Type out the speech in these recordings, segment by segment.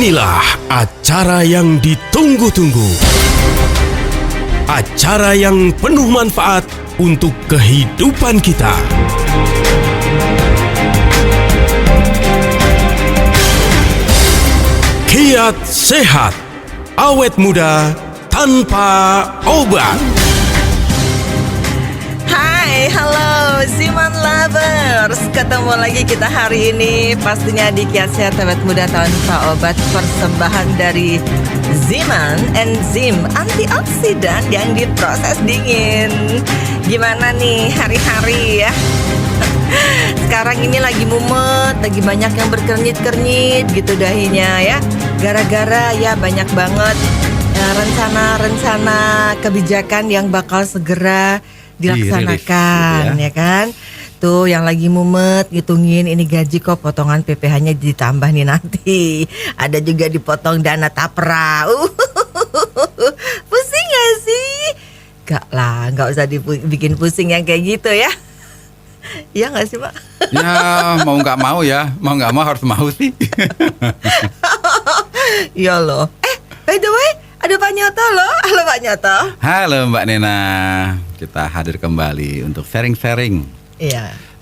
Inilah acara yang ditunggu-tunggu. Acara yang penuh manfaat untuk kehidupan kita. Kiat sehat, awet muda tanpa obat. Hai, halo Ziman Lovers. Ketemu lagi kita hari ini pastinya di Kiat Sehat Awet Muda Tanpa Obat, persembahan dari Ziman, enzim antioksidan yang diproses dingin. Gimana nih hari-hari ya? Sekarang ini lagi mumet, lagi banyak yang berkernyit-kernyit gitu dahinya ya. Gara-gara ya banyak banget rencana-rencana kebijakan yang bakal segera dilaksanakan gitu ya kan. Tuh yang lagi mumet ngitungin ini gaji kok potongan PPh-nya ditambah nih nanti. Ada juga dipotong dana tapra. Pusing gak sih? Gak lah, gak usah dibikin pusing yang kayak gitu ya. Iya gak sih Pak? Ya mau gak mau ya, mau gak mau harus mau sih. Ya loh. By the way, ada Pak Nyoto loh. Halo Pak Nyoto. Halo Mbak Nena. Kita hadir kembali untuk sharing-sharing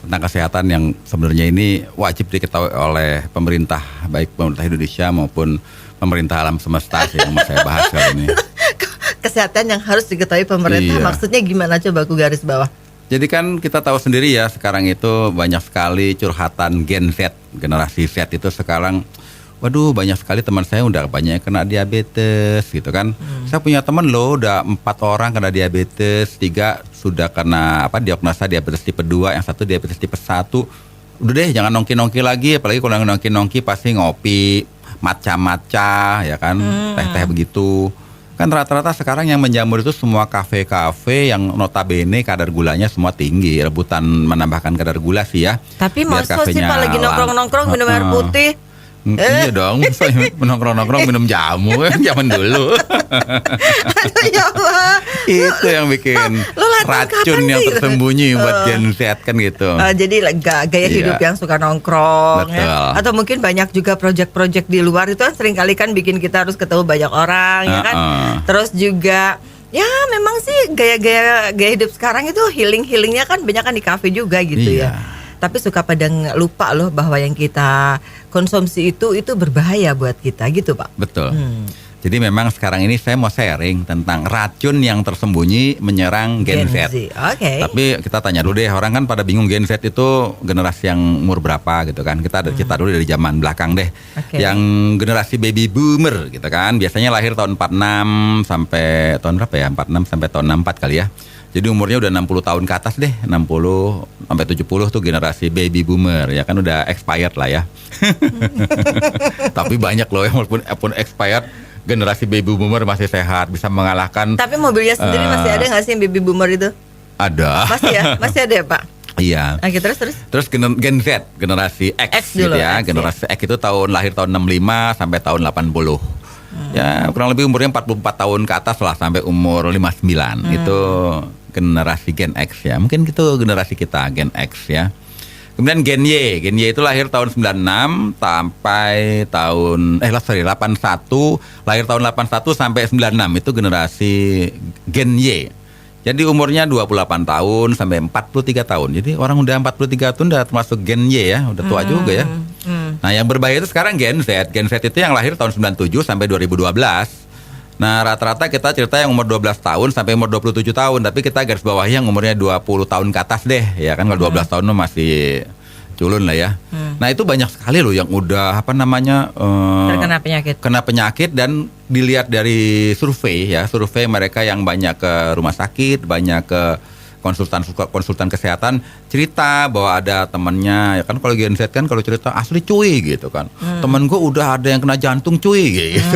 tentang kesehatan yang sebenarnya ini wajib diketahui oleh pemerintah, baik pemerintah Indonesia maupun pemerintah alam semesta sih yang mau saya bahas kali ini. Kesehatan yang harus diketahui pemerintah, maksudnya gimana, coba aku garis bawah. Jadi kan kita tahu sendiri ya, sekarang itu banyak sekali curhatan Gen Z, generasi Z itu sekarang. Waduh, banyak sekali teman saya udah banyak kena diabetes gitu kan. Saya punya teman loh udah 4 orang kena diabetes, 3 sudah kena diagnosa diabetes tipe 2, yang 1 diabetes tipe 1. Udah deh jangan nongki-nongki lagi, apalagi kalau nongki-nongki pasti ngopi matcha ya kan, teh-teh begitu. Kan rata-rata sekarang yang menjamur itu semua kafe-kafe yang notabene kadar gulanya semua tinggi, rebutan menambahkan kadar gula sih ya. Tapi maksud sih Pak lagi nongkrong-nongkrong minum air putih. Iya dong, saya menongkrong-nongkrong minum jamu kan zaman dulu. Aduh ya Allah. Itu yang bikin racun yang tersembunyi buat Gen Z kan gitu. Jadi gaya hidup yang suka nongkrong ya. Atau mungkin banyak juga project-project di luar itu kan seringkali kan bikin kita harus ketemu banyak orang ya kan. Terus juga ya memang sih gaya hidup sekarang itu healingnya kan banyak kan di kafe juga gitu ya. Tapi suka pada lupa loh bahwa yang kita konsumsi itu berbahaya buat kita gitu Pak. Betul. Jadi memang sekarang ini saya mau sharing tentang racun yang tersembunyi menyerang Gen Z. Okay. Tapi kita tanya dulu deh, orang kan pada bingung Gen Z itu generasi yang umur berapa gitu kan. Kita dulu dari zaman belakang deh. Okay. Yang generasi baby boomer gitu kan. Biasanya lahir tahun 46 sampai tahun berapa ya? 46 sampai tahun 64 kali ya. Jadi umurnya udah 60 tahun ke atas deh, 60 sampai 70 tuh generasi baby boomer, ya kan udah expired lah ya. Tapi banyak loh yang walaupun expired, generasi baby boomer masih sehat, bisa mengalahkan. Tapi mobilnya sendiri masih ada nggak sih yang baby boomer itu? Ada. Masih ada ya Pak? Iya. Oke, terus Gen Z, generasi X gitu ya. Generasi X itu lahir tahun 65 sampai tahun 80. Ya kurang lebih umurnya 44 tahun ke atas lah sampai umur 59. Itu generasi Gen X ya. Mungkin itu generasi kita Gen X ya. Kemudian Gen Y itu lahir tahun 96 sampai tahun 81, lahir tahun 81 sampai 96, itu generasi Gen Y. Jadi umurnya 28 tahun sampai 43 tahun. Jadi orang udah 43 tahun udah termasuk Gen Y ya, udah tua juga ya. Nah, yang berbahaya itu sekarang Gen Z. Gen Z itu yang lahir tahun 97 sampai 2012. Nah, rata-rata kita cerita yang umur 12 tahun sampai umur 27 tahun, tapi kita garis bawahi yang umurnya 20 tahun ke atas deh, ya kan. Kalau 12 tahun masih culun lah ya. Nah, itu banyak sekali loh yang udah terkena penyakit. Kena penyakit, dan dilihat dari survei mereka yang banyak ke rumah sakit, banyak ke konsultan kesehatan, cerita bahwa ada temannya ya kan. Kalau Gen Z kan kalau cerita asli cuy gitu kan. Temen gue udah ada yang kena jantung cuy gitu.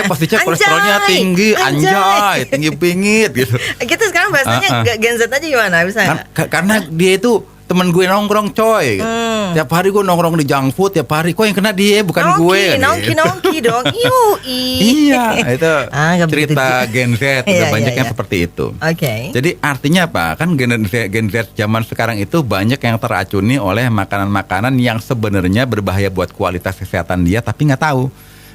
Pas dicek kolesterolnya tinggi, anjay, tinggi pingit gitu. Kita sekarang bahasanya Gen Z aja gimana bisa? Karena dia itu temen gue nongkrong coy. Tiap hari gue nongkrong di junk food, tiap hari kok yang kena dia bukan gue. Nongki dong. Iya, itu cerita Gen Z udah banyak yang seperti itu. Oke. Jadi artinya apa? Kan Gen Z zaman sekarang itu banyak yang teracuni oleh makanan-makanan yang sebenarnya berbahaya buat kualitas kesehatan dia, tapi nggak tahu.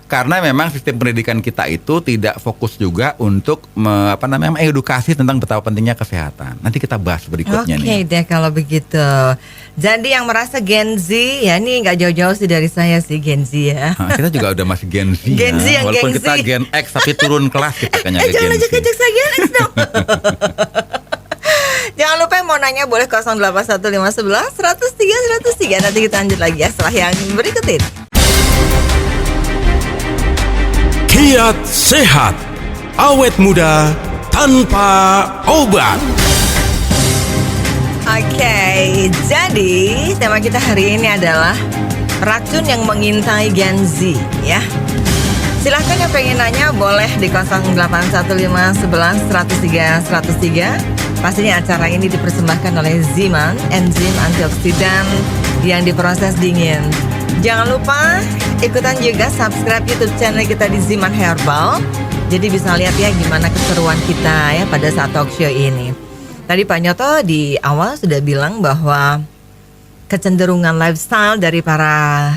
Karena memang sistem pendidikan kita itu tidak fokus juga untuk mengedukasi tentang betapa pentingnya kesehatan. Nanti kita bahas berikutnya nih. Oke deh kalau begitu. Jadi yang merasa Gen Z, ya ini nggak jauh-jauh sih dari saya sih Gen Z ya. Nah, kita juga udah masih Gen Z, Gen Z ya. yang Walaupun Gen Z. kita Gen X tapi turun kelas kita kayaknya ke Jangan Gen Z. ajak-ajak saya Gen X dong. Jangan lupa yang mau nanya boleh 081511 103 103. Nanti kita lanjut lagi ya setelah yang berikut ini. Kiat sehat, awet muda tanpa obat. Oke, jadi tema kita hari ini adalah racun yang mengintai Gen Z ya. Silahkan yang pengen nanya boleh di 0815 11 103 103. Pastinya acara ini dipersembahkan oleh Ziman, enzim antioksidan yang diproses dingin. Jangan lupa ikutan juga subscribe YouTube channel kita di Ziman Herbal. Jadi bisa lihat ya gimana keseruan kita ya pada saat talk show ini. Tadi Pak Nyoto di awal sudah bilang bahwa kecenderungan lifestyle dari para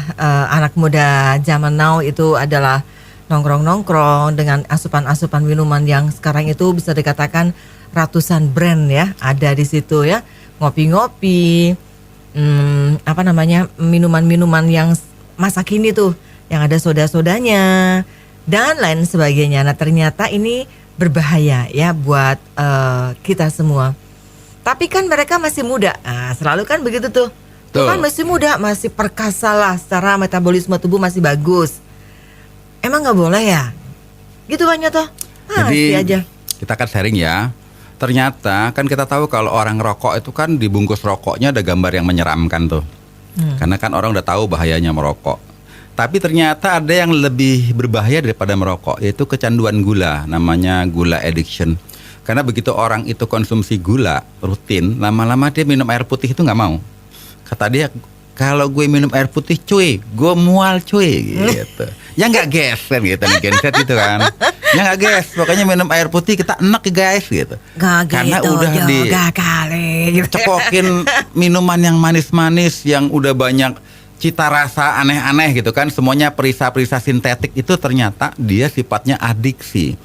anak muda zaman now itu adalah nongkrong-nongkrong dengan asupan-asupan minuman yang sekarang itu bisa dikatakan ratusan brand ya ada di situ ya. Ngopi-ngopi, minuman-minuman yang masa kini tuh yang ada soda-sodanya dan lain sebagainya. Nah ternyata ini berbahaya ya buat kita semua. Tapi kan mereka masih muda, selalu kan begitu tuh. Tuh kan masih muda, masih perkasa lah, secara metabolisme tubuh masih bagus. Emang nggak boleh ya? Gitu banyak tuh. Jadi aja. kita akan sharing ya. Ternyata kan kita tahu kalau orang rokok itu kan di bungkus rokoknya ada gambar yang menyeramkan tuh. Karena kan orang udah tahu bahayanya merokok. Tapi ternyata ada yang lebih berbahaya daripada merokok, yaitu kecanduan gula, namanya gula addiction. Karena begitu orang itu konsumsi gula rutin, lama-lama dia minum air putih itu nggak mau. Kata dia, kalau gue minum air putih cuy, gue mual cuy gitu. Ya nggak gas kan gitu, Gen Z gitu kan. Ya nggak gas, pokoknya minum air putih kita enak guys gitu. Karena gitu, udah kali. Cekokin minuman yang manis-manis, yang udah banyak cita rasa aneh-aneh gitu kan. Semuanya perisa-perisa sintetik itu ternyata dia sifatnya adiksi.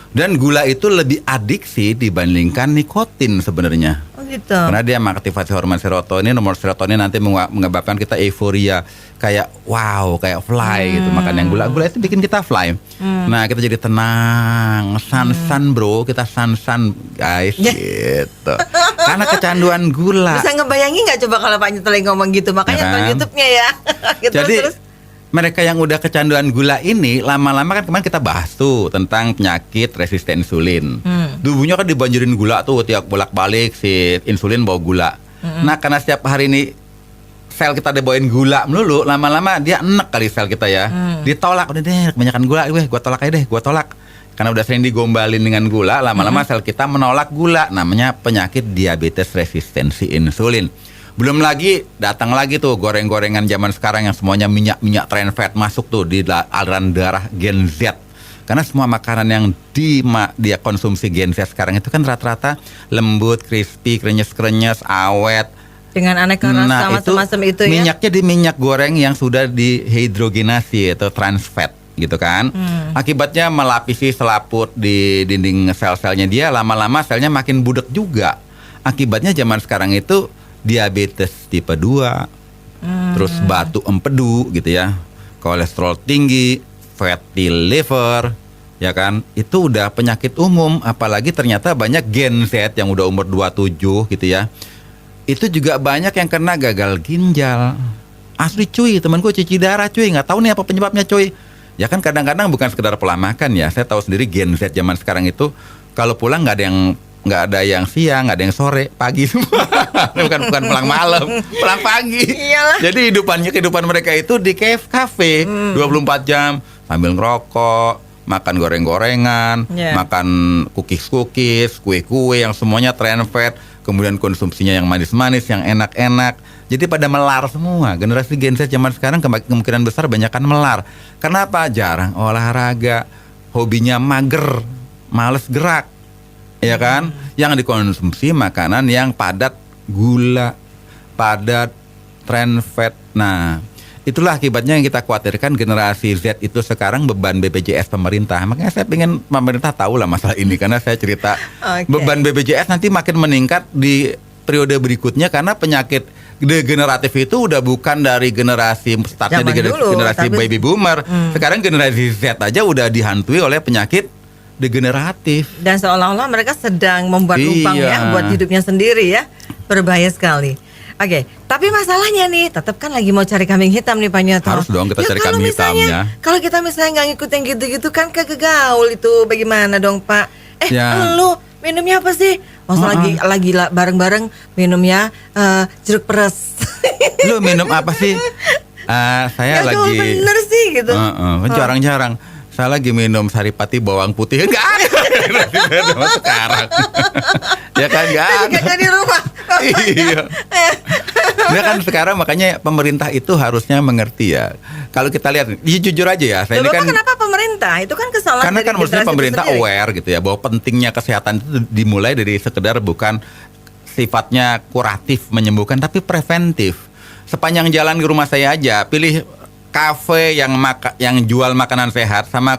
Dan gula itu lebih adiksi dibandingkan nikotin sebenarnya. Oh gitu. Karena dia mengaktifasi hormon serotonin, nomor serotonin nanti menyebabkan kita euforia, kayak wow, kayak fly gitu. Makan yang gula itu bikin kita fly. Nah kita jadi tenang, san bro, kita san guys gitu. Karena kecanduan gula. Bisa ngebayangin nggak coba kalau Pak Nyoto ngomong gitu, makanya Ya kan? nonton YouTube-nya ya. Gitu, Jadi terus. mereka yang udah kecanduan gula ini lama-lama kan kemarin kita bahas tuh tentang penyakit resisten insulin. Tubuhnya kan dibanjirin gula tuh, tiap bolak-balik si insulin bawa gula. Nah karena setiap hari ini sel kita dibawain gula melulu, lama-lama dia enek kali sel kita ya. Ditolak, udah deh kebanyakan gula, gue tolak aja deh, gue tolak. Karena udah sering digombalin dengan gula, lama-lama sel kita menolak gula, namanya penyakit diabetes resistensi insulin. Belum lagi datang lagi tuh goreng-gorengan zaman sekarang yang semuanya minyak trans fat masuk tuh di aliran darah Gen Z. Karena semua makanan yang dia konsumsi Gen Z sekarang itu kan rata-rata lembut, crispy, krenyes-krenyes, awet. Dengan aneka rasa macam-macam itu ya. Minyaknya di minyak goreng yang sudah dihidrogenasi atau trans fat gitu kan. Akibatnya melapisi selaput di dinding sel-selnya dia, lama-lama selnya makin budak juga. Akibatnya zaman sekarang itu diabetes tipe 2, terus batu empedu gitu ya, kolesterol tinggi, fatty liver, ya kan, itu udah penyakit umum. Apalagi ternyata banyak Gen Z yang udah umur 27 gitu ya, itu juga banyak yang kena gagal ginjal. Asli cuy, temanku cuci darah cuy, nggak tahu nih apa penyebabnya cuy. Ya kan kadang-kadang bukan sekedar pola makan ya, saya tahu sendiri Gen Z zaman sekarang itu kalau pulang nggak ada yang siang, nggak ada yang sore, pagi semua. bukan pulang malam, pulang pagi. Iyalah. Jadi kehidupan mereka itu di kafe 24 jam sambil ngerokok, makan goreng-gorengan, makan cookies, kue-kue yang semuanya trans fat, kemudian konsumsinya yang manis-manis, yang enak-enak. Jadi pada melar semua. Generasi Gen Z zaman sekarang kemungkinan besar banyakan melar. Kenapa? Jarang olahraga, hobinya mager, males gerak. Ya kan, yang dikonsumsi makanan yang padat gula, padat trans fat. Nah, itulah akibatnya yang kita khawatirkan generasi Z itu sekarang beban BPJS pemerintah. Makanya saya ingin pemerintah tahu lah masalah ini karena saya cerita beban BPJS nanti makin meningkat di periode berikutnya karena penyakit degeneratif itu udah bukan dari generasi startnya di generasi baby boomer. Sekarang generasi Z aja udah dihantui oleh penyakit degeneratif. Dan seolah-olah mereka sedang membuat lubang ya buat hidupnya sendiri ya. Berbahaya sekali. Oke, tapi masalahnya nih, tetap kan lagi mau cari kambing hitam nih Pak Nyoto. Harus dong kita cari kambing hitamnya. Kalau kita misalnya nggak ngikut yang gitu-gitu kan kegaul itu, bagaimana dong Pak? Lu minumnya apa sih? Masa lagi bareng-bareng minumnya jeruk peres. Lu minum apa sih? Saya ya, lagi. Bener sih gitu. Jarang-jarang. Saya lagi minum saripati bawang putih. Enggak ada sekarang. Ya kan enggak ada. Di rumah. Iya. Nah kan sekarang makanya pemerintah itu harusnya mengerti ya. Kalau kita lihat, jujur aja ya. Saya ini kan, kenapa pemerintah? Itu kan kesalahan. Karena kan maksudnya pemerintah aware gitu ya bahwa pentingnya kesehatan itu dimulai dari sekedar bukan sifatnya kuratif menyembuhkan, tapi preventif. Sepanjang jalan ke rumah saya aja, pilih kafe yang jual makanan sehat sama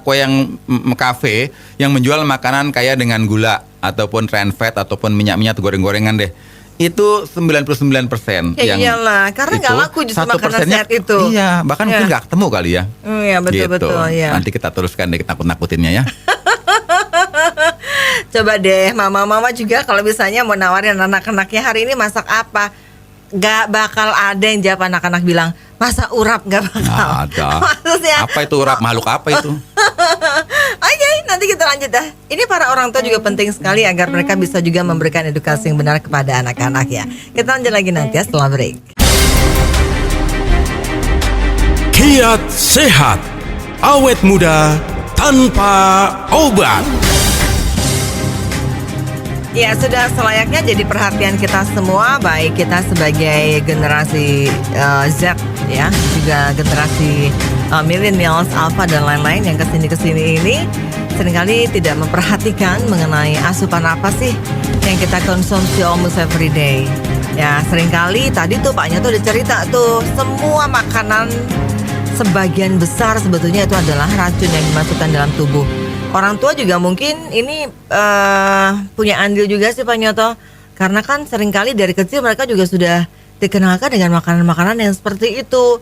kafe yang menjual makanan kaya dengan gula ataupun trans fat ataupun minyak-minyak goreng-gorengan deh. Itu 99% ya yang iyalah, karena nggak laku justru makanan sehat itu. Iya, bahkan mungkin nggak ketemu kali ya. Iya, betul-betul ya. Nanti kita teruskan deh nakut-nakutinnya ya. Coba deh mama-mama juga kalau misalnya mau nawarin anak-anaknya hari ini masak apa, gak bakal ada yang jawab anak-anak bilang masa urap, gak bakal. Ada. Maksudnya apa itu urap, makhluk apa itu? Oke, nanti kita lanjut dah. Ini para orang tua juga penting sekali agar mereka bisa juga memberikan edukasi yang benar kepada anak-anak ya. Kita lanjut lagi nanti ya setelah break. Kiat sehat, awet muda tanpa obat. Ya, sudah selayaknya jadi perhatian kita semua, baik kita sebagai generasi Z ya, juga generasi millennials, alpha dan lain-lain yang kesini ini seringkali tidak memperhatikan mengenai asupan apa sih yang kita konsumsi almost every day. Ya, seringkali tadi tuh Pak Nyoto udah cerita tuh, semua makanan sebagian besar sebetulnya itu adalah racun yang dimasukkan dalam tubuh. Orang tua juga mungkin ini punya andil juga sih Pak Nyoto, karena kan seringkali dari kecil mereka juga sudah dikenalkan dengan makanan-makanan yang seperti itu,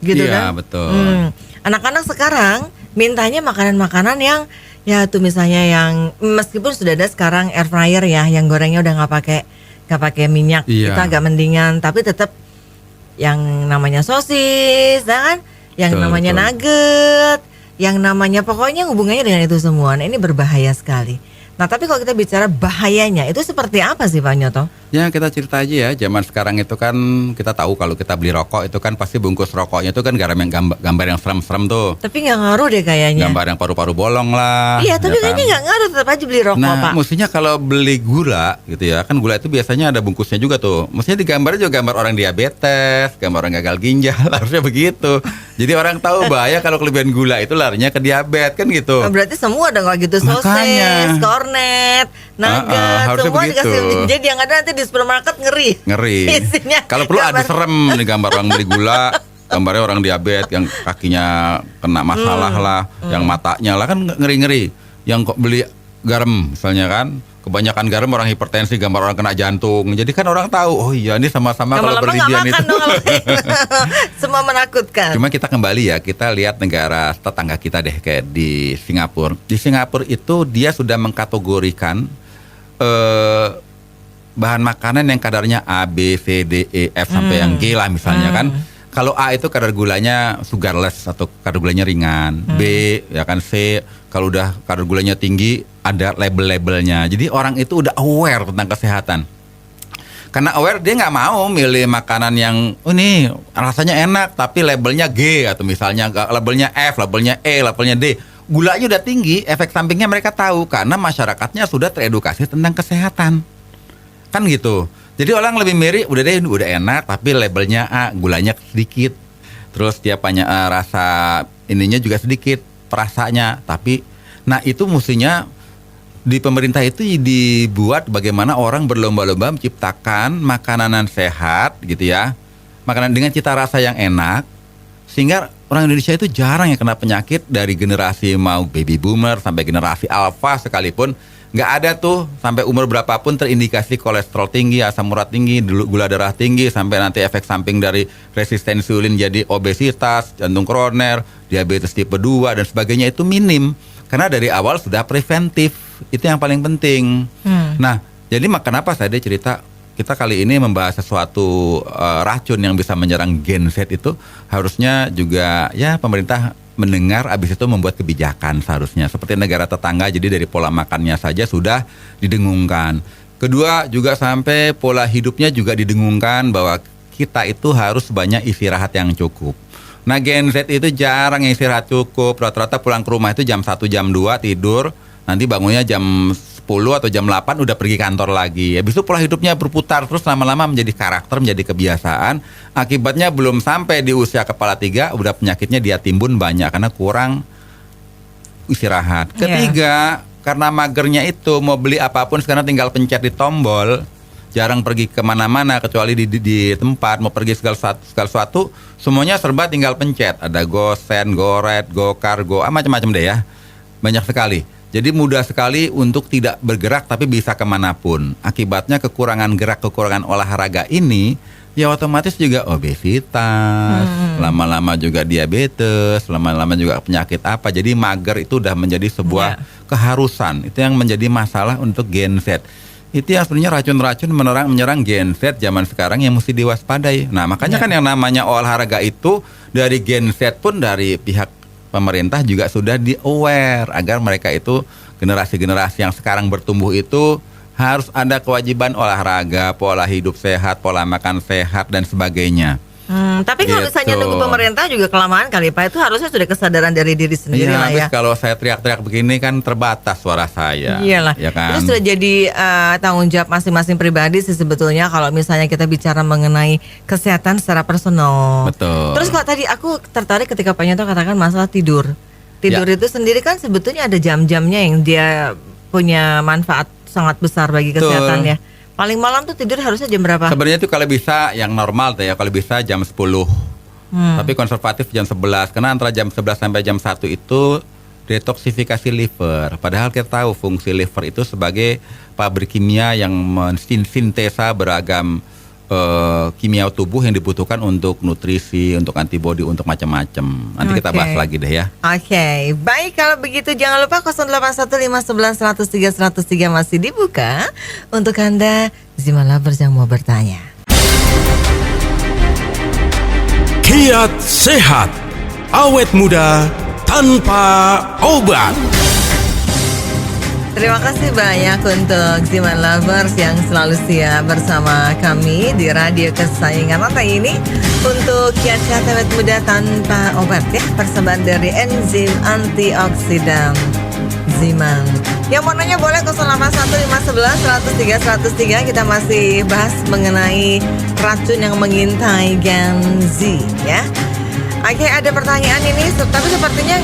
gitu kan? Iya, betul. Anak-anak sekarang mintanya makanan-makanan yang ya tuh misalnya yang meskipun sudah ada sekarang air fryer ya, yang gorengnya udah nggak pakai minyak, kita agak mendingan, tapi tetap yang namanya sosis, kan? Yang namanya nugget. Yang namanya pokoknya hubungannya dengan itu semua. Nah, ini berbahaya sekali. Nah, tapi kalau kita bicara bahayanya itu seperti apa sih Pak Nyoto? Ya kita cerita aja ya, zaman sekarang itu kan kita tahu kalau kita beli rokok itu kan pasti bungkus rokoknya itu kan gambar yang serem-serem tuh. Tapi nggak ngaruh deh kayaknya. Gambar yang paru-paru bolong lah. Iya, tapi kayaknya nggak ngaruh, tetap aja beli rokok Pak. Nah, mestinya kalau beli gula gitu ya, kan gula itu biasanya ada bungkusnya juga tuh. Mestinya digambarnya juga gambar orang diabetes, gambar orang gagal ginjal, harusnya begitu. Jadi orang tahu bahaya kalau kelebihan gula itu larinya ke diabetes kan gitu. Berarti semua dong gitu, sosis, kornet, nugget, semua begitu. Dikasih. Jadi yang ada nanti di supermarket ngeri. Kalau perlu ada serem nih gambar orang beli gula, gambarnya orang diabetes yang kakinya kena masalah lah, yang matanya lah kan ngeri-ngeri. Yang kok beli garam misalnya kan, kebanyakan garam orang hipertensi, gambar orang kena jantung. Jadi kan orang tahu, oh iya ini sama-sama kalau berlebihan itu. Semua menakutkan. Cuma kita kembali ya, kita lihat negara tetangga kita deh kayak di Singapura. Di Singapura itu dia sudah mengkategorikan bahan makanan yang kadarnya A, B, C, D, E, F sampai yang G lah misalnya kan. Kalau A itu kadar gulanya sugarless atau kadar gulanya ringan. B ya kan, C kalau udah kadar gulanya tinggi ada label-labelnya. Jadi orang itu udah aware tentang kesehatan. Karena aware dia nggak mau milih makanan yang ini rasanya enak tapi labelnya G atau misalnya labelnya F, labelnya E, labelnya D. Gulanya udah tinggi, efek sampingnya mereka tahu karena masyarakatnya sudah teredukasi tentang kesehatan. Kan gitu. Jadi orang lebih mirip udah deh udah enak tapi labelnya A, gulanya sedikit. Terus dia punya rasa ininya juga sedikit, perasanya. Tapi nah itu mestinya di pemerintah itu dibuat bagaimana orang berlomba-lomba menciptakan makanan sehat gitu ya. Makanan dengan cita rasa yang enak Sehingga orang Indonesia itu jarang yang kena penyakit dari generasi mau baby boomer sampai generasi alpha sekalipun. Nggak ada tuh sampai umur berapapun terindikasi kolesterol tinggi, asam urat tinggi, gula darah tinggi, sampai nanti efek samping dari resistensi insulin jadi obesitas, jantung koroner, diabetes tipe 2 dan sebagainya itu minim. Karena dari awal sudah preventif, itu yang paling penting. Nah, jadi kenapa saya cerita kita kali ini membahas sesuatu racun yang bisa menyerang gen Z itu harusnya juga ya pemerintah mendengar, habis itu membuat kebijakan seharusnya. Seperti negara tetangga, jadi dari pola makannya saja sudah didengungkan. Kedua juga sampai pola hidupnya juga didengungkan bahwa kita itu harus banyak istirahat yang cukup. Nah Gen Z itu jarang istirahat cukup, rata-rata pulang ke rumah itu jam 1, jam 2 tidur, nanti bangunnya jam 10 atau jam 8 udah pergi kantor lagi. Habis itu pola hidupnya berputar terus lama-lama menjadi karakter, menjadi kebiasaan. Akibatnya belum sampai di usia kepala 3 udah penyakitnya dia timbun banyak karena kurang istirahat. Ketiga, karena magernya itu mau beli apapun sekarang tinggal pencet di tombol. Jarang pergi kemana-mana kecuali di tempat. Mau pergi segala sesuatu semuanya serba tinggal pencet. Ada GoSend, GoRed, GoCar, macam-macam deh ya. Banyak sekali. Jadi mudah sekali untuk tidak bergerak tapi bisa kemanapun. Akibatnya kekurangan gerak, kekurangan olahraga ini ya otomatis juga obesitas, lama-lama juga diabetes, lama-lama juga penyakit apa. Jadi mager itu udah menjadi sebuah keharusan. Itu yang menjadi masalah untuk Gen Z. Itu yang sebenarnya racun-racun menyerang Gen Z zaman sekarang yang mesti diwaspadai. Nah makanya kan yang namanya olahraga itu dari Gen Z pun dari pihak pemerintah juga sudah di-aware agar mereka itu generasi-generasi yang sekarang bertumbuh itu harus ada kewajiban olahraga, pola hidup sehat, pola makan sehat dan sebagainya. Tapi kalau misalnya nunggu pemerintah juga kelamaan kali Pak, itu harusnya sudah kesadaran dari diri sendiri lah ya. Kalau saya teriak-teriak begini kan terbatas suara saya. Iyalah. Ya kan? Itu sudah jadi tanggung jawab masing-masing pribadi sih sebetulnya kalau misalnya kita bicara mengenai kesehatan secara personal. Betul. Terus kalau tadi aku tertarik ketika Pak Nyoto katakan masalah tidur. Tidur itu sendiri kan sebetulnya ada jam-jamnya yang dia punya manfaat sangat besar bagi kesehatan ya. Paling malam tuh tidur harusnya jam berapa? Sebenarnya tuh kalau bisa yang normal tuh ya, kalau bisa jam 10. Tapi konservatif jam 11. Karena antara jam 11 sampai jam 1 itu detoksifikasi liver. Padahal kita tahu fungsi liver itu sebagai pabrik kimia yang mensintesa beragam kimia tubuh yang dibutuhkan untuk nutrisi, untuk antibodi, untuk macam-macam. Nanti kita bahas lagi deh ya. Oke, baik kalau begitu jangan lupa 081511103103 masih dibuka untuk Anda Zima Lovers yang mau bertanya. Kiat sehat, awet muda tanpa obat. Terima kasih banyak untuk Ziman Lovers yang selalu setia bersama kami di radio kesayangan Anda ini untuk kiat sehat awet muda tanpa obat ya, persembahan dari enzim antioksidan Ziman. Yang mau nanya boleh 081511103103. Kita masih bahas mengenai racun yang mengintai Gen Z ya. Oke, ada pertanyaan ini, tapi sepertinya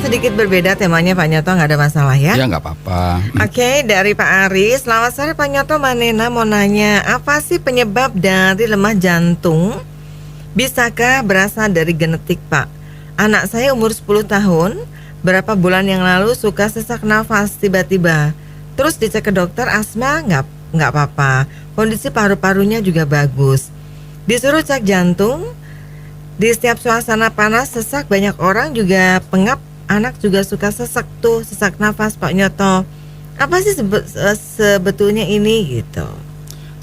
sedikit berbeda temanya Pak Nyoto, nggak ada masalah ya? Ya nggak apa-apa. Oke, dari Pak Ari, selamat sore Pak Nyoto, Mbak Nena mau nanya, apa sih penyebab dari lemah jantung? Bisakah berasal dari genetik Pak? Anak saya umur 10 tahun, berapa bulan yang lalu suka sesak nafas tiba-tiba. Terus dicek ke dokter, asma nggak apa-apa, kondisi paru-parunya juga bagus. Disuruh cek jantung. Di setiap suasana panas sesak, banyak orang juga pengap, anak juga suka sesak tuh, sesak nafas Pak Nyoto. Apa sih sebetulnya ini gitu?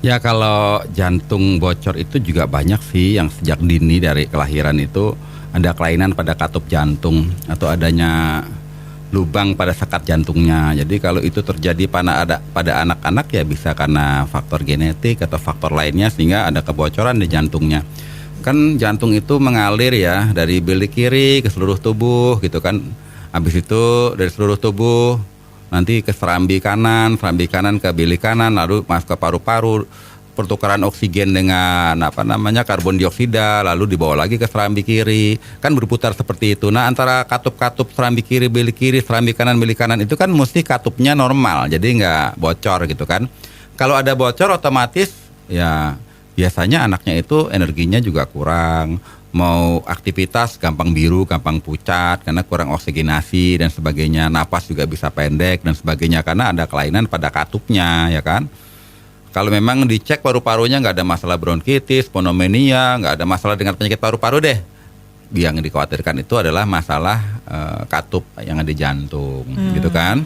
Ya kalau jantung bocor itu juga banyak sih yang sejak dini dari kelahiran itu ada kelainan pada katup jantung atau adanya lubang pada sekat jantungnya. Jadi kalau itu terjadi pada anak-anak ya bisa karena faktor genetik atau faktor lainnya sehingga ada kebocoran di jantungnya. Kan jantung itu mengalir ya dari bilik kiri ke seluruh tubuh gitu kan. Habis itu dari seluruh tubuh nanti ke serambi kanan ke bilik kanan, lalu masuk ke paru-paru, pertukaran oksigen dengan karbon dioksida, lalu dibawa lagi ke serambi kiri. Kan berputar seperti itu. Nah, antara katup-katup serambi kiri, bilik kiri, serambi kanan, bilik kanan itu kan mesti katupnya normal. Jadi nggak bocor gitu kan. Kalau ada bocor otomatis ya biasanya anaknya itu energinya juga kurang, mau aktivitas gampang biru, gampang pucat karena kurang oksigenasi dan sebagainya, napas juga bisa pendek dan sebagainya karena ada kelainan pada katupnya, ya kan. Kalau memang dicek paru-parunya nggak ada masalah bronkitis, pneumonia, nggak ada masalah dengan penyakit paru-paru deh. Yang dikhawatirkan itu adalah masalah katup yang ada di jantung, gitu kan.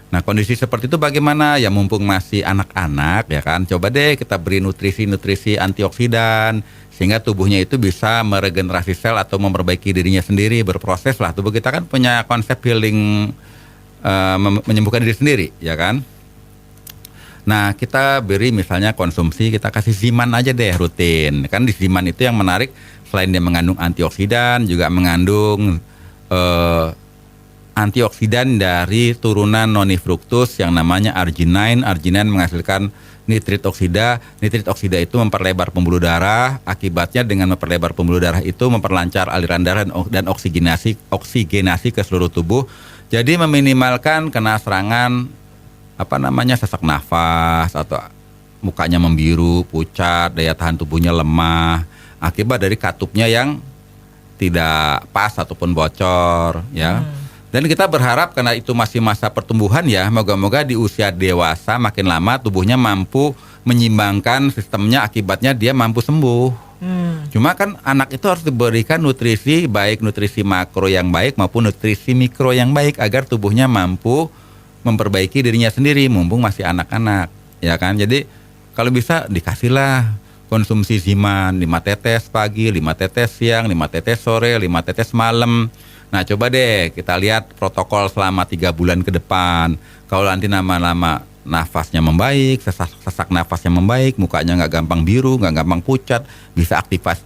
Nah, kondisi seperti itu bagaimana? Ya mumpung masih anak-anak, ya kan. Coba deh kita beri nutrisi antioksidan sehingga tubuhnya itu bisa meregenerasi sel atau memperbaiki dirinya sendiri, berproses lah. Tubuh kita kan punya konsep healing, menyembuhkan diri sendiri, ya kan. Nah, kita beri misalnya konsumsi, kita kasih Ziman aja deh rutin. Kan di Ziman itu yang menarik, selain dia mengandung antioksidan, juga mengandung antioksidan dari turunan nonifruktus yang namanya arginine. Arginine menghasilkan nitrit oksida. Nitrit oksida itu memperlebar pembuluh darah. Akibatnya dengan memperlebar pembuluh darah itu memperlancar aliran darah dan oksigenasi ke seluruh tubuh. Jadi meminimalkan kena serangan sesak nafas atau mukanya membiru, pucat, daya tahan tubuhnya lemah akibat dari katupnya yang tidak pas ataupun bocor, ya. Dan kita berharap karena itu masih masa pertumbuhan ya, moga-moga di usia dewasa makin lama tubuhnya mampu menyimbangkan sistemnya, akibatnya dia mampu sembuh. Cuma kan anak itu harus diberikan nutrisi, baik nutrisi makro yang baik maupun nutrisi mikro yang baik agar tubuhnya mampu memperbaiki dirinya sendiri mumpung masih anak-anak, ya kan. Jadi kalau bisa dikasihlah konsumsi Ziman 5 tetes pagi, 5 tetes siang, 5 tetes sore, 5 tetes malam. Nah, coba deh kita lihat protokol selama 3 bulan ke depan. Kalau nanti lama-lama nafasnya membaik, sesak nafasnya membaik, mukanya nggak gampang biru, nggak gampang pucat, bisa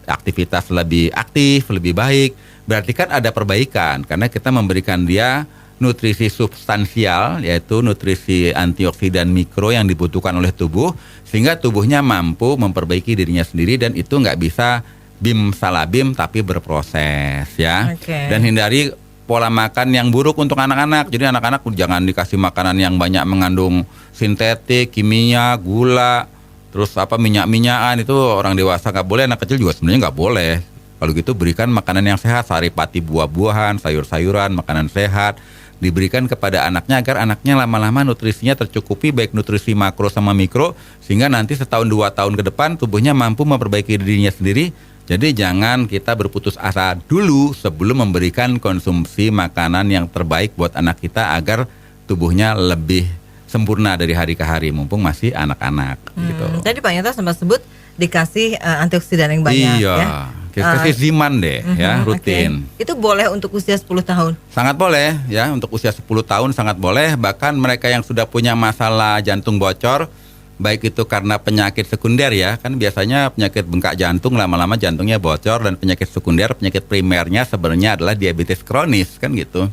aktivitas lebih aktif, lebih baik, berarti kan ada perbaikan karena kita memberikan dia nutrisi substansial, yaitu nutrisi antioksidan mikro yang dibutuhkan oleh tubuh, sehingga tubuhnya mampu memperbaiki dirinya sendiri dan itu nggak bisa bim salah bim tapi berproses, ya. Dan hindari pola makan yang buruk untuk anak-anak. Jadi anak-anak jangan dikasih makanan yang banyak mengandung sintetik, kimia, gula, terus minyak-minyakan. Itu orang dewasa nggak boleh, anak kecil juga sebenarnya nggak boleh. Kalau gitu berikan makanan yang sehat, saripati buah-buahan, sayur-sayuran, makanan sehat diberikan kepada anaknya agar anaknya lama-lama nutrisinya tercukupi, baik nutrisi makro sama mikro, sehingga nanti setahun 2 tahun ke depan tubuhnya mampu memperbaiki dirinya sendiri. Jadi jangan kita berputus asa dulu sebelum memberikan konsumsi makanan yang terbaik buat anak kita agar tubuhnya lebih sempurna dari hari ke hari mumpung masih anak-anak gitu. Tadi Pak Yanto sempat sebut dikasih antioksidan yang banyak, ya. Kita kasih Ziman deh, ya, rutin. Itu boleh untuk usia 10 tahun? Sangat boleh, ya, untuk usia 10 tahun sangat boleh. Bahkan mereka yang sudah punya masalah jantung bocor, baik itu karena penyakit sekunder, ya, kan biasanya penyakit bengkak jantung lama-lama jantungnya bocor, dan penyakit sekunder, penyakit primernya sebenarnya adalah diabetes kronis, kan gitu.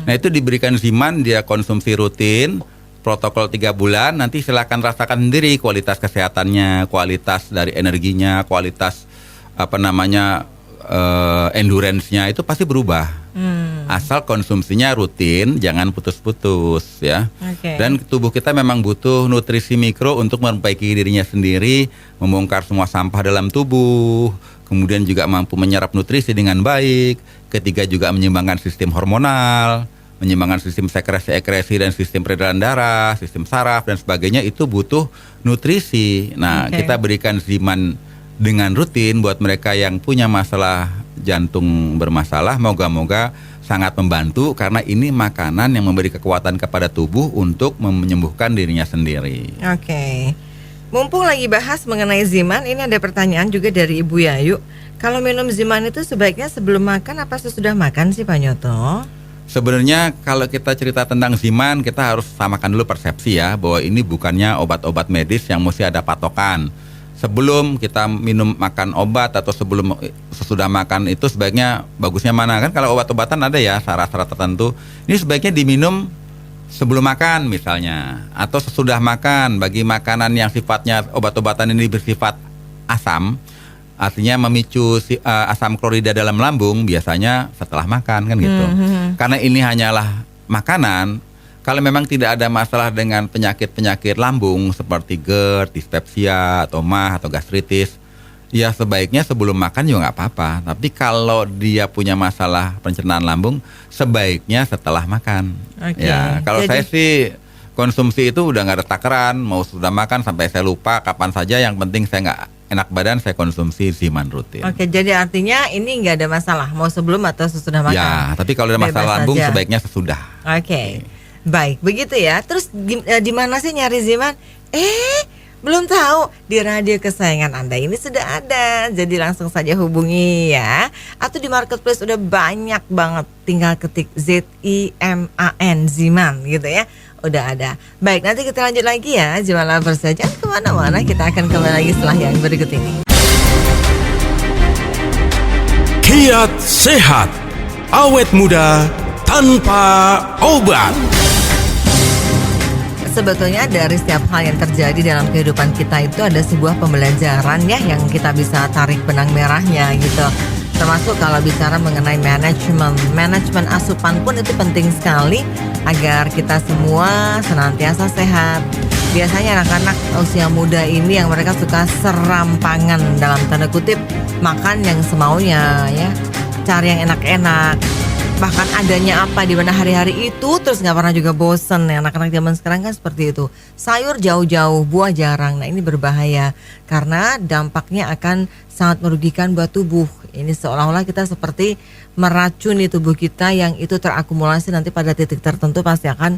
Nah, itu diberikan Ziman, dia konsumsi rutin, protokol 3 bulan, nanti silakan rasakan sendiri kualitas kesehatannya, kualitas dari energinya, kualitas endurance-nya itu pasti berubah. Asal konsumsinya rutin, jangan putus-putus, ya. Dan tubuh kita memang butuh nutrisi mikro untuk memperbaiki dirinya sendiri, membongkar semua sampah dalam tubuh, kemudian juga mampu menyerap nutrisi dengan baik. Ketiga juga menyeimbangkan sistem hormonal, menyeimbangkan sistem sekresi dan sistem peredaran darah, sistem saraf dan sebagainya, itu butuh nutrisi. Nah, kita berikan Ziman dengan rutin buat mereka yang punya masalah jantung bermasalah, moga-moga sangat membantu karena ini makanan yang memberi kekuatan kepada tubuh untuk menyembuhkan dirinya sendiri. Mumpung lagi bahas mengenai Ziman, ini ada pertanyaan juga dari Ibu Yayu. Kalau minum Ziman itu sebaiknya sebelum makan apa sesudah makan sih Pak Nyoto? Sebenarnya kalau kita cerita tentang Ziman, kita harus samakan dulu persepsi, ya, bahwa ini bukannya obat-obat medis yang mesti ada patokan. Sebelum kita makan obat atau sesudah makan itu sebaiknya bagusnya mana, kan kalau obat-obatan ada ya syarat-syarat tertentu. Ini sebaiknya diminum sebelum makan misalnya, atau sesudah makan. Bagi makanan yang sifatnya obat-obatan ini bersifat asam, artinya memicu asam klorida dalam lambung, biasanya setelah makan, kan gitu. Karena ini hanyalah makanan, Kalau memang tidak ada masalah dengan penyakit-penyakit lambung seperti GERD, dispepsia, atau MAH, atau gastritis, ya sebaiknya sebelum makan juga nggak apa-apa. Tapi kalau dia punya masalah pencernaan lambung, sebaiknya setelah makan. Oke. Ya, kalau saya sih konsumsi itu udah nggak ada takaran, mau sudah makan sampai saya lupa kapan saja. Yang penting saya nggak enak badan, saya konsumsi Ziman rutin. Oke, jadi artinya ini nggak ada masalah, mau sebelum atau sesudah makan. Ya, tapi kalau ada masalah Bebas lambung saja. sebaiknya sesudah. Oke. Baik, begitu ya. Terus di mana sih nyari Ziman? Belum tahu? Di radio kesayangan Anda ini sudah ada. Jadi langsung saja hubungi ya. Atau di marketplace udah banyak banget. Tinggal ketik ZIMAN, Ziman gitu ya. Udah ada. Baik, nanti kita lanjut lagi ya. Ziman Lovers saja kemana-mana. Kita akan kembali lagi setelah yang berikut ini. Kiat sehat, awet muda tanpa obat. Sebetulnya dari setiap hal yang terjadi dalam kehidupan kita itu ada sebuah pembelajaran ya yang kita bisa tarik benang merahnya gitu. Termasuk kalau bicara mengenai manajemen asupan pun itu penting sekali agar kita semua senantiasa sehat. Biasanya anak-anak usia muda ini yang mereka suka serampangan dalam tanda kutip, makan yang semaunya ya, cari yang enak-enak. Bahkan adanya apa di mana hari-hari itu terus nggak pernah juga bosen ya. Anak-anak zaman sekarang kan seperti itu. Sayur jauh-jauh, buah jarang. Nah ini berbahaya karena dampaknya akan sangat merugikan buat tubuh. Ini seolah-olah kita seperti meracuni tubuh kita yang itu terakumulasi nanti pada titik tertentu pasti akan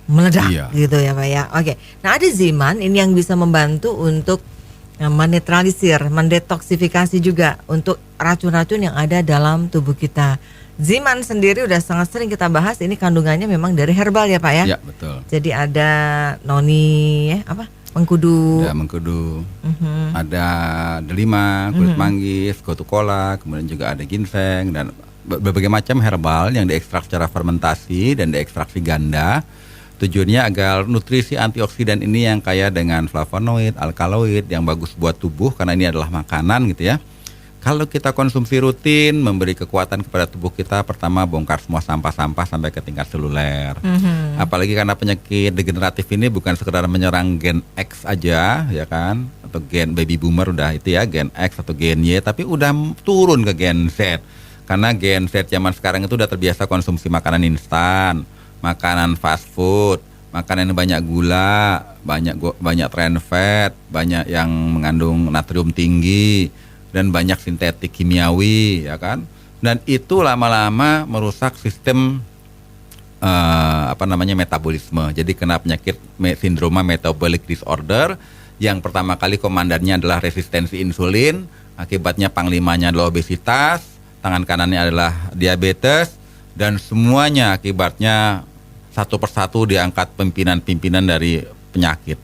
meledak gitu ya Pak ya. Oke, nah ada Ziman ini yang bisa membantu untuk menetralisir, mendetoksifikasi juga untuk racun-racun yang ada dalam tubuh kita. Ziman sendiri udah sangat sering kita bahas, ini kandungannya memang dari herbal ya Pak ya? Ya, betul. Jadi ada noni, mengkudu. Ada mengkudu, ada delima, kulit manggis, gotu kola, kemudian juga ada ginseng dan berbagai macam herbal yang diekstrak secara fermentasi dan diekstraksi ganda. Tujuannya agar nutrisi antioksidan ini yang kaya dengan flavonoid, alkaloid yang bagus buat tubuh karena ini adalah makanan gitu ya. Kalau kita konsumsi rutin, memberi kekuatan kepada tubuh kita, pertama bongkar semua sampah-sampah sampai ke tingkat seluler. Apalagi karena penyakit degeneratif ini bukan sekedar menyerang gen X aja, ya kan? Atau gen baby boomer udah itu ya, gen X atau gen Y, tapi udah turun ke gen Z. Karena gen Z zaman sekarang itu udah terbiasa konsumsi makanan instan, makanan fast food, makanan yang banyak gula, banyak trans fat, banyak yang mengandung natrium tinggi, dan banyak sintetik kimiawi, ya kan? Dan itu lama-lama merusak sistem metabolisme. Jadi kena penyakit sindroma metabolic disorder yang pertama kali komandannya adalah resistensi insulin, akibatnya panglimanya adalah obesitas, tangan kanannya adalah diabetes, dan semuanya akibatnya satu persatu diangkat pimpinan-pimpinan dari penyakit.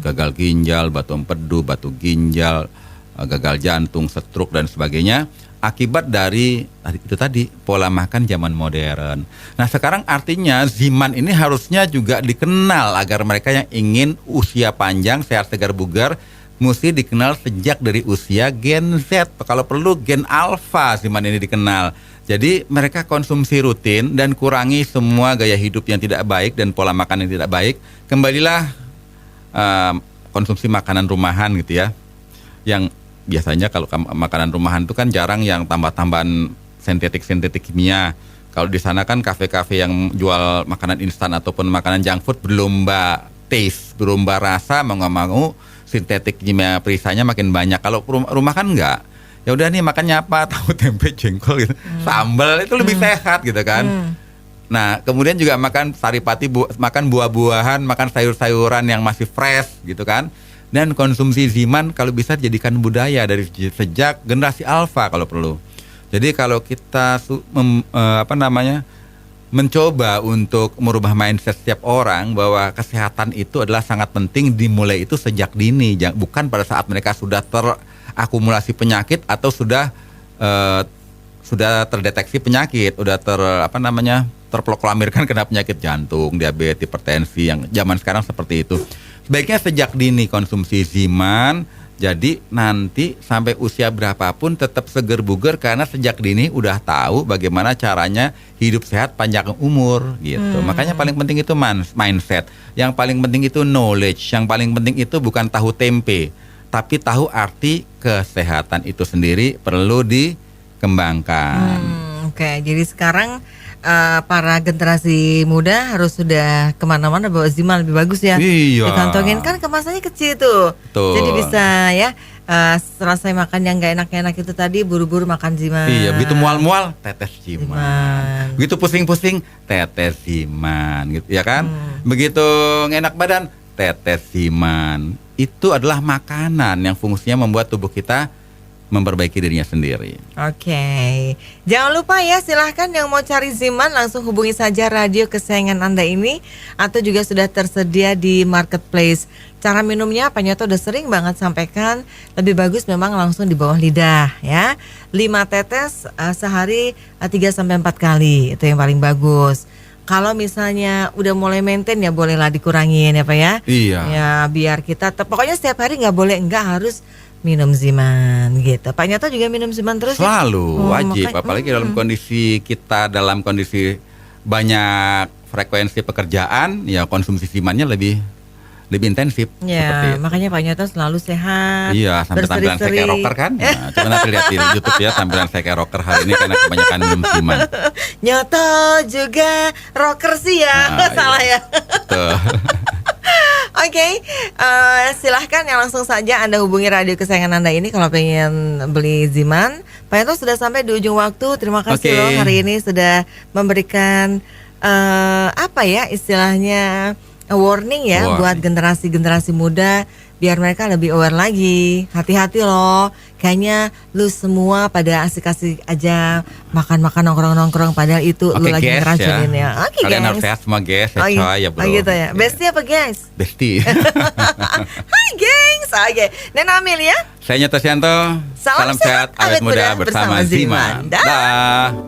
Gagal ginjal, batu empedu, batu ginjal, gagal jantung, stroke dan sebagainya akibat dari itu tadi pola makan zaman modern. Nah sekarang artinya Ziman ini harusnya juga dikenal agar mereka yang ingin usia panjang, sehat, segar, bugar mesti dikenal sejak dari usia gen Z. Kalau perlu gen alpha Ziman ini dikenal. Jadi mereka konsumsi rutin dan kurangi semua gaya hidup yang tidak baik dan pola makan yang tidak baik. Kembalilah konsumsi makanan rumahan gitu ya. Yang biasanya kalau makanan rumahan itu kan jarang yang tambah-tambahan sintetik kimia. Kalau di sana kan kafe-kafe yang jual makanan instan ataupun makanan junk food berlomba taste, berlomba rasa, mau nggak mau sintetik kimia perisanya makin banyak. Kalau rumah kan enggak. Ya udah nih makannya apa? Tahu, tempe, jengkol gitu. Sambal itu lebih sehat gitu kan. Nah, kemudian juga makan saripati, makan buah-buahan, makan sayur-sayuran yang masih fresh gitu kan. Dan konsumsi Ziman kalau bisa dijadikan budaya dari sejak generasi alfa kalau perlu. Jadi kalau kita mencoba untuk merubah mindset setiap orang bahwa kesehatan itu adalah sangat penting, dimulai itu sejak dini, bukan pada saat mereka sudah terakumulasi penyakit atau sudah terdeteksi penyakit, udah terproklamirkan kena penyakit jantung, diabetes, hipertensi yang zaman sekarang seperti itu. Sebaiknya sejak dini konsumsi Ziman Jadi nanti sampai usia berapapun tetap seger buger karena sejak dini udah tahu bagaimana caranya hidup sehat panjang umur gitu. Makanya paling penting itu mindset. Yang paling penting itu knowledge. Yang paling penting itu bukan tahu tempe, tapi tahu arti kesehatan itu sendiri perlu dikembangkan. Oke, jadi sekarang para generasi muda harus sudah kemana-mana bawa Zima lebih bagus ya. Iya. Dikantongin kan kemasannya kecil tuh. Betul. Jadi bisa ya selesai makan yang gak enak-enak itu tadi buru-buru makan Zima. Iya, begitu mual-mual tetes Ziman. Ziman. Begitu pusing-pusing tetes Ziman gitu ya kan? Begitu ngenak badan tetes Ziman. Itu adalah makanan yang fungsinya membuat tubuh kita memperbaiki dirinya sendiri. Oke, jangan lupa ya, silahkan yang mau cari Ziman langsung hubungi saja radio kesayangan Anda ini, atau juga sudah tersedia di marketplace. Cara minumnya Pak Nyoto udah sering banget sampaikan, lebih bagus memang langsung di bawah lidah ya. 5 tetes sehari 3-4 kali, itu yang paling bagus. Kalau misalnya udah mulai maintain ya bolehlah dikurangin ya Pak ya. Iya. Ya biar kita pokoknya setiap hari nggak boleh harus minum Ziman gitu. Pak Nyoto juga minum Ziman terus selalu wajib, makanya, apalagi dalam kondisi kita dalam kondisi banyak frekuensi pekerjaan, ya konsumsi Zimannya lebih intensif. Ya, makanya Pak Nyoto selalu sehat. Iya, sampai tampilan saya kayak rocker kan. Nah, coba nanti lihat di YouTube ya tampilan saya kayak rocker hari ini karena kebanyakan minum Ziman. Nyoto juga rocker sih ya, salah ya. Betul. Oke, silahkan yang langsung saja Anda hubungi radio kesayangan Anda ini kalau pengen beli Ziman. Pak Nyoto sudah sampai di ujung waktu. Terima kasih loh hari ini sudah memberikan apa ya istilahnya warning ya buat generasi-generasi muda biar mereka lebih aware lagi. Hati-hati loh, kayaknya lu semua pada asik-asik aja makan-makan nongkrong-nongkrong padahal itu lu lagi ngeracunin ya. Oke, kalian guys. harus sehat semua guys, ya coy ya bro. Oh gitu ya. Bestie apa guys? Bestie. Hai gengs. Oke. Nena Amelia. Saya Nyoto Sianto. Salam Salam sehat, awet muda bersama Ziman. Dah. Dah.